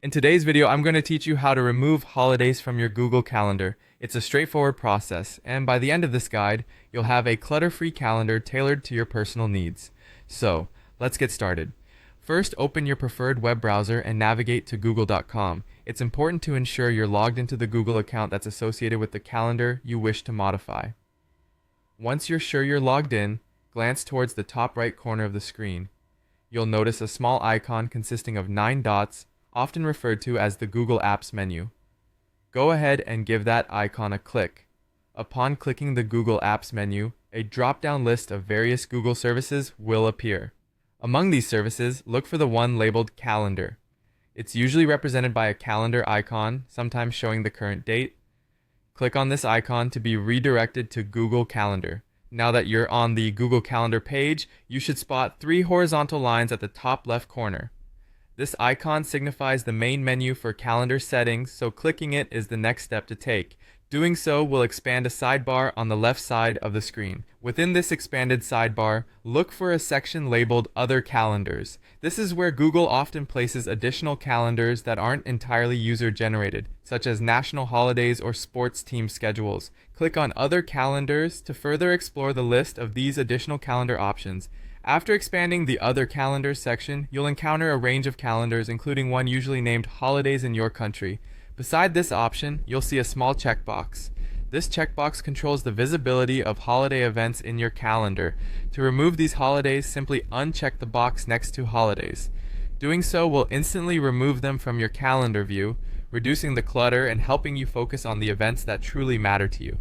In today's video, I'm going to teach you how to remove holidays from your Google Calendar. It's a straightforward process, and by the end of this guide, you'll have a clutter-free calendar tailored to your personal needs. So, let's get started. First, open your preferred web browser and navigate to google.com. It's important to ensure you're logged into the Google account that's associated with the calendar you wish to modify. Once you're sure you're logged in, glance towards the top right corner of the screen. You'll notice a small icon consisting of 9 dots, often referred to as the Google Apps menu. Go ahead and give that icon a click. Upon clicking the Google Apps menu, a drop-down list of various Google services will appear. Among these services, look for the one labeled Calendar. It's usually represented by a calendar icon, sometimes showing the current date. Click on this icon to be redirected to Google Calendar. Now that you're on the Google Calendar page, you should spot 3 horizontal lines at the top left corner. This icon signifies the main menu for calendar settings, so clicking it is the next step to take. Doing so will expand a sidebar on the left side of the screen. Within this expanded sidebar, look for a section labeled Other Calendars. This is where Google often places additional calendars that aren't entirely user-generated, such as national holidays or sports team schedules. Click on Other Calendars to further explore the list of these additional calendar options. After expanding the Other Calendars section, you'll encounter a range of calendars, including one usually named Holidays in Your Country. Beside this option, you'll see a small checkbox. This checkbox controls the visibility of holiday events in your calendar. To remove these holidays, simply uncheck the box next to Holidays. Doing so will instantly remove them from your calendar view, reducing the clutter and helping you focus on the events that truly matter to you.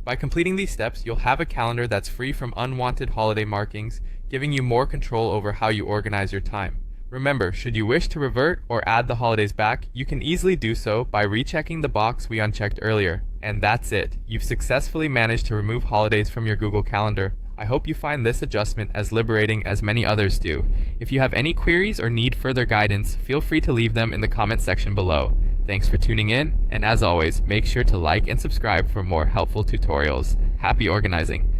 By completing these steps, you'll have a calendar that's free from unwanted holiday markings, giving you more control over how you organize your time. Remember, should you wish to revert or add the holidays back, you can easily do so by rechecking the box we unchecked earlier. And that's it. You've successfully managed to remove holidays from your Google Calendar. I hope you find this adjustment as liberating as many others do. If you have any queries or need further guidance, feel free to leave them in the comment section below. Thanks for tuning in, and as always, make sure to like and subscribe for more helpful tutorials. Happy organizing!